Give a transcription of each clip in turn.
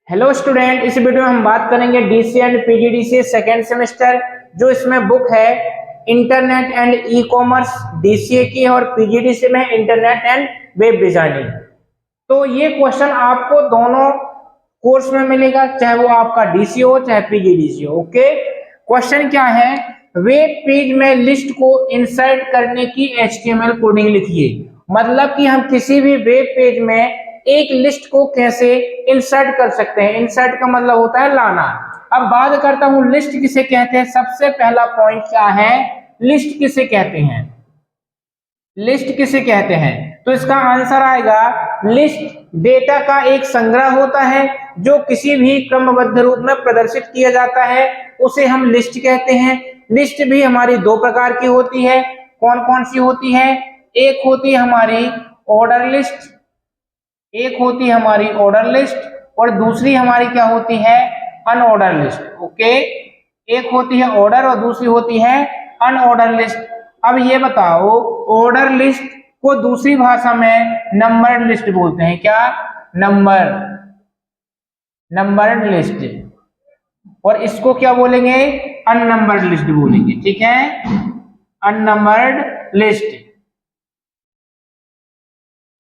Hello student, इस video में हम बात करेंगे DC and PGDC second semester. जो इसमें बुक है internet and e commerce, DCA की है, और पीजीडीसी में इंटरनेट एंड वेब डिजाइनिंग। तो ये क्वेश्चन आपको दोनों कोर्स में मिलेगा, चाहे वो आपका डीसी हो चाहे पीजीडीसी हो। ओके, क्वेश्चन क्या है? वेब पेज में लिस्ट को इंसर्ट करने की एचटीएमएल कोडिंग लिखिए। मतलब कि हम किसी भी वेब पेज में एक लिस्ट को कैसे इंसर्ट कर सकते हैं। इंसर्ट का मतलब होता है लाना। अब बात करता हूं लिस्ट किसे कहते हैं। सबसे पहला पॉइंट क्या है, लिस्ट किसे कहते हैं? लिस्ट किसे कहते हैं? तो इसका आंसर आएगा लिस्ट डेटा का एक संग्रह होता है जो किसी भी क्रमबद्ध रूप में प्रदर्शित किया जाता है, उसे हम लिस्ट कहते हैं। लिस्ट भी हमारी दो प्रकार की होती है। कौन कौन सी होती है? एक होती है हमारी ऑर्डर लिस्ट, एक होती है हमारी ऑर्डर लिस्ट, और दूसरी हमारी क्या होती है? Unordered list. ओके, एक होती है ऑर्डर और दूसरी होती है अनऑर्डर लिस्ट। अब ये बताओ, ऑर्डर लिस्ट को दूसरी भाषा में नंबर्ड लिस्ट बोलते हैं। क्या? Numbered list. और इसको क्या बोलेंगे? अननंबर्ड लिस्ट बोलेंगे। ठीक है, अननंबर्ड लिस्ट।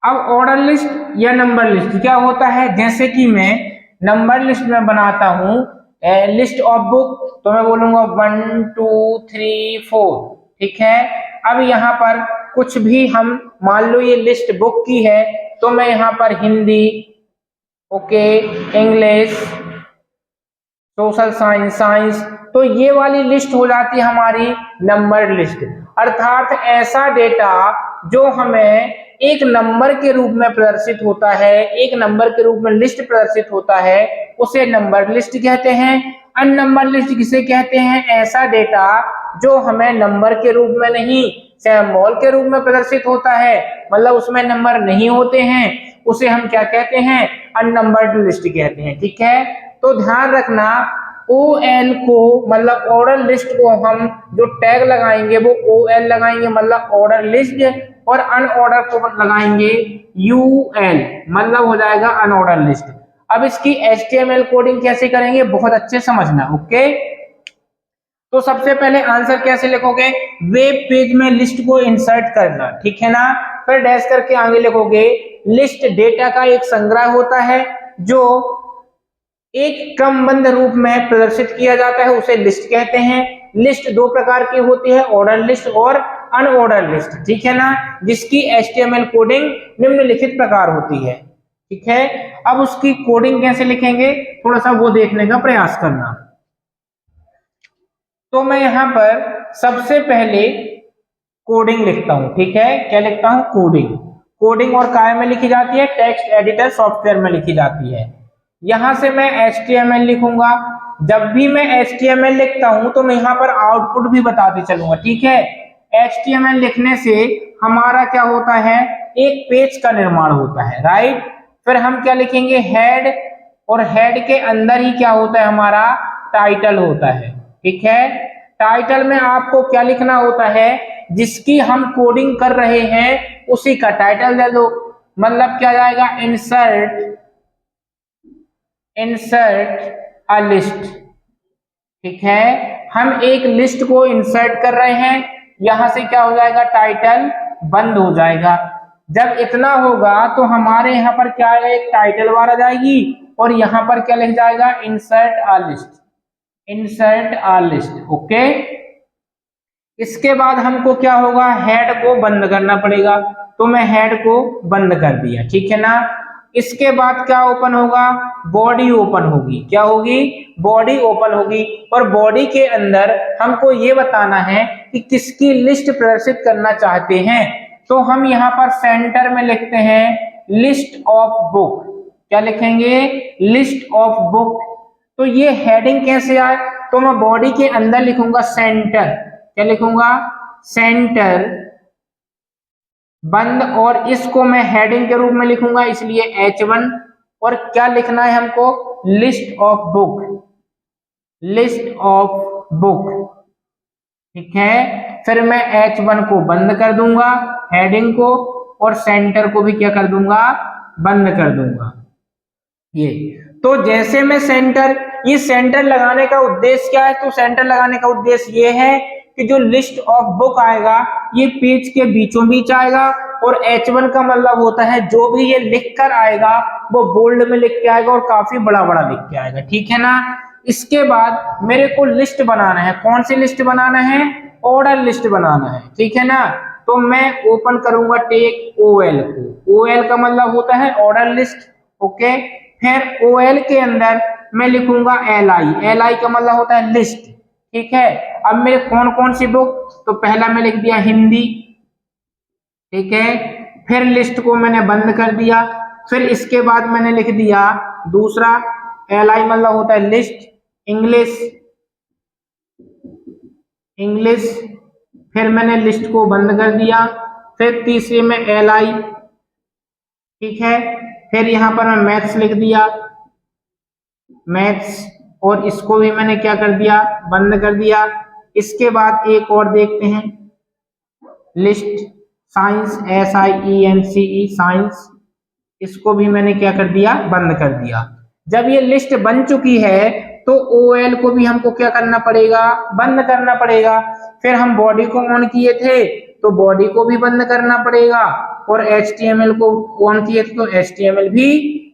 अब ऑर्डर लिस्ट या नंबर लिस्ट क्या होता है? जैसे कि मैं नंबर लिस्ट में बनाता हूं लिस्ट ऑफ बुक, तो मैं बोलूंगा 1 2 3 4। ठीक है, अब यहाँ पर कुछ भी हम मान लो ये लिस्ट बुक की है, तो मैं यहाँ पर Hindi, okay, English, social science, तो ये वाली लिस्ट हो जाती है हमारी नंबर लिस्ट। अर्थात ऐसा डेटा जो हमें एक नंबर के रूप में प्रदर्शित होता है, एक नंबर के रूप में लिस्ट प्रदर्शित होता है, उसे नंबर लिस्ट कहते हैं। अननंबर लिस्ट किसे कहते हैं? ऐसा डेटा जो हमें नंबर के रूप में नहीं, सिंबल के रूप में प्रदर्शित होता है, मतलब उसमें नंबर नहीं होते हैं, उसे हम क्या कहते हैं? अननंबर्ड लिस्ट कहते हैं। ठीक है, तो ध्यान रखना, OL को मतलब ऑर्डर लिस्ट को हम जो टैग लगाएंगे वो OL लगाएंगे, मतलब ऑर्डर लिस्ट, और अनऑर्डर को लगाएंगे UL, मतलब हो जाएगा अनऑर्डर लिस्ट। अब इसकी HTML कोडिंग कैसे करेंगे, बहुत अच्छे समझना। ओके, तो सबसे पहले आंसर कैसे लिखोगे? वेब पेज में लिस्ट को इंसर्ट करना, ठीक है ना। फिर डैश करके आगे लिखोगे लिस्ट डेटा का एक संग्रह होता है जो एक क्रमबद्ध रूप में प्रदर्शित किया जाता है, उसे लिस्ट कहते हैं। लिस्ट दो प्रकार की होती है, ऑर्डर लिस्ट और अनऑर्डर लिस्ट। ठीक है ना, जिसकी HTML कोडिंग निम्नलिखित प्रकार होती है। ठीक है, अब उसकी कोडिंग कैसे लिखेंगे थोड़ा सा वो देखने का प्रयास करना। तो मैं यहां पर सबसे पहले कोडिंग लिखता हूं। ठीक है, क्या लिखता हूं? कोडिंग। कोडिंग और काय में लिखी जाती है? टेक्स्ट एडिटर सॉफ्टवेयर में लिखी जाती है। यहां से मैं HTML लिखूंगा। जब भी मैं HTML लिखता हूं तो मैं यहां पर आउटपुट भी बताते चलूंगा। ठीक है, HTML लिखने से हमारा क्या होता है? एक पेज का निर्माण होता है, राइट। फिर हम क्या लिखेंगे? हेड, और हेड के अंदर ही क्या होता है? हमारा टाइटल होता है। ठीक है, टाइटल में आपको क्या लिखना होता है? जिसकी हम कोडिंग कर रहे हैं उसी का टाइटल दे दो। मतलब क्या जाएगा? Insert a list. ठीक है, हम एक लिस्ट को इंसर्ट कर रहे हैं, यहां से क्या हो जाएगा? टाइटल बंद हो जाएगा। जब इतना होगा तो हमारे यहां पर क्या आएगा? एक टाइटल बार आ जाएगी, और यहां पर क्या लिख जाएगा? Insert a list. Insert a list. Okay, इसके बाद हमको क्या होगा? हेड को बंद करना पड़ेगा, तो मैं हेड को बंद कर दिया। ठीक है ना, इसके बाद क्या ओपन होगा? बॉडी ओपन होगी। क्या होगी? बॉडी ओपन होगी, और बॉडी के अंदर हमको ये बताना है कि किसकी लिस्ट प्रदर्शित करना चाहते हैं। तो हम यहाँ पर सेंटर में लिखते हैं लिस्ट ऑफ बुक। क्या लिखेंगे? List of book. तो ये हेडिंग कैसे आए? तो मैं बॉडी के अंदर लिखूंगा सेंटर। क्या लिखूंगा? सेंटर बंद, और इसको मैं हेडिंग के रूप में लिखूंगा, इसलिए H1। और क्या लिखना है हमको? List of book. List of book. ठीक है, फिर मैं H1 को बंद कर दूंगा, हेडिंग को, और सेंटर को भी क्या कर दूंगा? बंद कर दूंगा। ये तो जैसे मैं सेंटर, ये सेंटर लगाने का उद्देश्य क्या है, तो सेंटर लगाने का उद्देश्य ये है कि जो लिस्ट ऑफ बुक आएगा ये पेज के बीचों बीच आएगा, और H1 का मतलब होता है जो भी ये लिख कर आएगा वो बोल्ड में लिख के आएगा और काफी बड़ा बड़ा लिख के आएगा, ठीक है ना। इसके बाद मेरे को लिस्ट बनाना है, कौन सी लिस्ट बनाना है, ऑर्डर लिस्ट बनाना है, ठीक है ना। तो मैं ओपन करूंगा टेक OL को, OL का मतलब होता है ऑर्डर लिस्ट, ओके। फिर OL के अंदर मैं लिखूंगा LI, LI का मतलब होता है लिस्ट, ठीक है। अब मेरे कौन कौन सी बुक, तो पहला मैं लिख दिया हिंदी, ठीक है। फिर लिस्ट को मैंने बंद कर दिया। फिर इसके बाद मैंने लिख दिया दूसरा, LI मतलब होता है लिस्ट, इंग्लिश, इंग्लिश। फिर मैंने लिस्ट को बंद कर दिया। फिर तीसरे में LI, ठीक है। फिर यहां पर मैं मैथ्स लिख दिया, मैथ्स, और इसको भी मैंने क्या कर दिया, बंद कर दिया। इसके बाद एक और देखते हैं, लिस्ट साइंस, SIENCE, साइंस, इसको भी मैंने क्या कर दिया, बंद कर दिया। जब ये लिस्ट बन चुकी है तो OL को भी हमको क्या करना पड़ेगा, बंद करना पड़ेगा। फिर हम बॉडी को ऑन किए थे तो बॉडी को भी बंद करना पड़ेगा, और HTML को ऑन किए थे तो HTML भी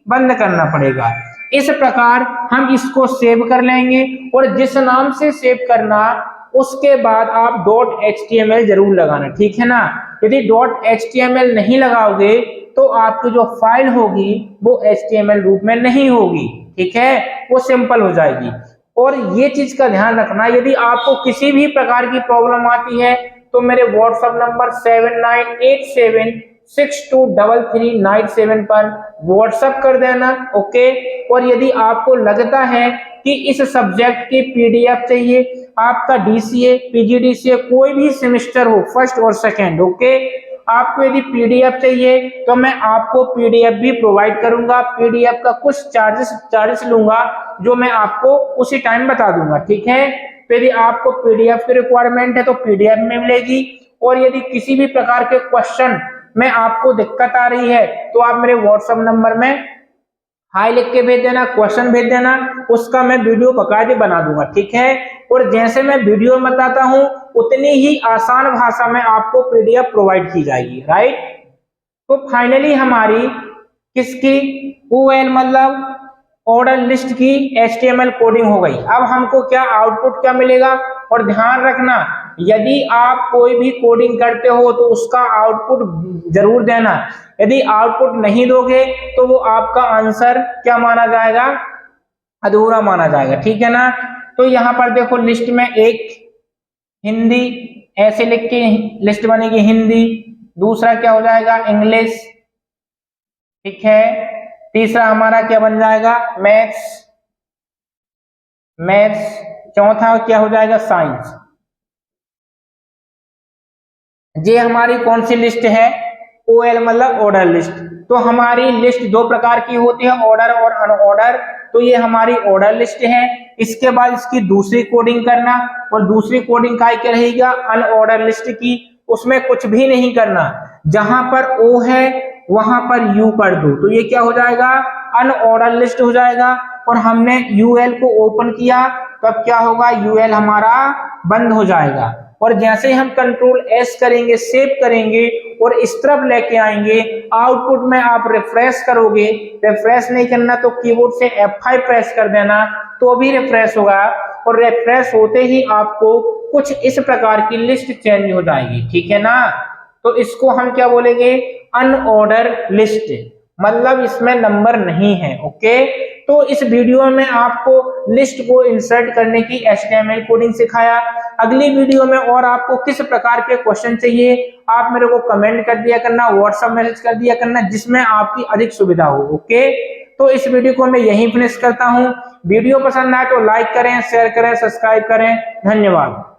बंद करना पड़ेगा। इस प्रकार हम इसको सेव कर लेंगे, और जिस नाम से सेव करना उसके बाद आप .html जरूर लगाना, ठीक है ना। यदि .html नहीं लगाओगे तो आपकी जो फाइल होगी वो HTML रूप में नहीं होगी, ठीक है, वो सिंपल हो जाएगी। और ये चीज का ध्यान रखना, यदि आपको किसी भी प्रकार की प्रॉब्लम आती है तो मेरे व्हाट्सएप नंबर 7987623397 पर व्हाट्सएप कर देना, ओके। और यदि आपको लगता है कि इस सब्जेक्ट की PDF चाहिए, आपका DCA, PGDCA कोई भी सेमेस्टर हो, फर्स्ट और सेकंड, ओके, आपको यदि PDF चाहिए तो मैं आपको PDF भी प्रोवाइड करूंगा। PDF का कुछ चार्जेस लूंगा जो मैं आपको उसी टाइम बता दूंगा, ठीक है। तो यदि आपको PDF की रिक्वायरमेंट है तो PDF में मिलेगी, और यदि किसी भी प्रकार के क्वेश्चन में आपको दिक्कत आ रही है तो आप मेरे व्हाट्सएप नंबर में हाई लिख के भेज देना, क्वेश्चन भेज देना, उसका मैं वीडियो बकायदे बना दूंगा, ठीक है। और जैसे मैं वीडियो में बताता हूं उतनी ही आसान भाषा में आपको PDF प्रोवाइड की जाएगी, राइट। तो फाइनली हमारी किसकी, OL मतलब ऑर्डर लिस्ट की HTML कोडिंग हो गई। अब हमको क्या आउटपुट क्या मिलेगा, और ध्यान रखना यदि आप कोई भी कोडिंग करते हो तो उसका आउटपुट जरूर देना। यदि आउटपुट नहीं दोगे तो वो आपका आंसर क्या माना जाएगा, अधूरा माना जाएगा, ठीक है ना। तो यहाँ पर देखो लिस्ट में एक हिंदी, ऐसे लिख के लिस्ट बनेगी हिंदी। दूसरा क्या हो जाएगा, इंग्लिश, ठीक है। तीसरा हमारा क्या बन जाएगा, मैथ्स, मैथ्स। चौथा क्या हो जाएगा, साइंस। ये हमारी कौन सी लिस्ट है, OL मतलब ऑर्डर लिस्ट। तो हमारी लिस्ट दो प्रकार की होती है, ऑर्डर और अनऑर्डर। तो ये हमारी ऑर्डर लिस्ट है। इसके बाद इसकी दूसरी कोडिंग करना, और दूसरी कोडिंग क्या रहेगा, अनऑर्डर लिस्ट की। उसमें कुछ भी नहीं करना, जहां पर O है वहां पर U कर दो, तो ये क्या हो जाएगा, अनऑर्डर लिस्ट हो जाएगा। और हमने UL को ओपन किया तो अब क्या होगा, UL हमारा बंद हो जाएगा। और जैसे ही हम कंट्रोल S करेंगे, सेव करेंगे और इस तरफ लेके आएंगे, आउटपुट में आप रिफ्रेश करोगे। रिफ्रेश नहीं करना तो कीबोर्ड से F5 प्रेस कर देना, तो भी रिफ्रेश होगा। और रिफ्रेश होते ही आपको कुछ इस प्रकार की लिस्ट चेंज हो जाएगी, ठीक है ना। तो इसको हम क्या बोलेंगे, अनऑर्डर लिस्ट, मतलब इसमें नंबर नहीं है, ओके। तो इस वीडियो में आपको लिस्ट को इंसर्ट करने की HTML कोडिंग सिखाया। अगली वीडियो में और आपको किस प्रकार के क्वेश्चन चाहिए आप मेरे को कमेंट कर दिया करना, व्हाट्सएप मैसेज कर दिया करना, जिसमें आपकी अधिक सुविधा हो, ओके। तो इस वीडियो को मैं यहीं फिनिश करता हूं। वीडियो पसंद आए तो लाइक करें, शेयर करें, सब्सक्राइब करें। धन्यवाद।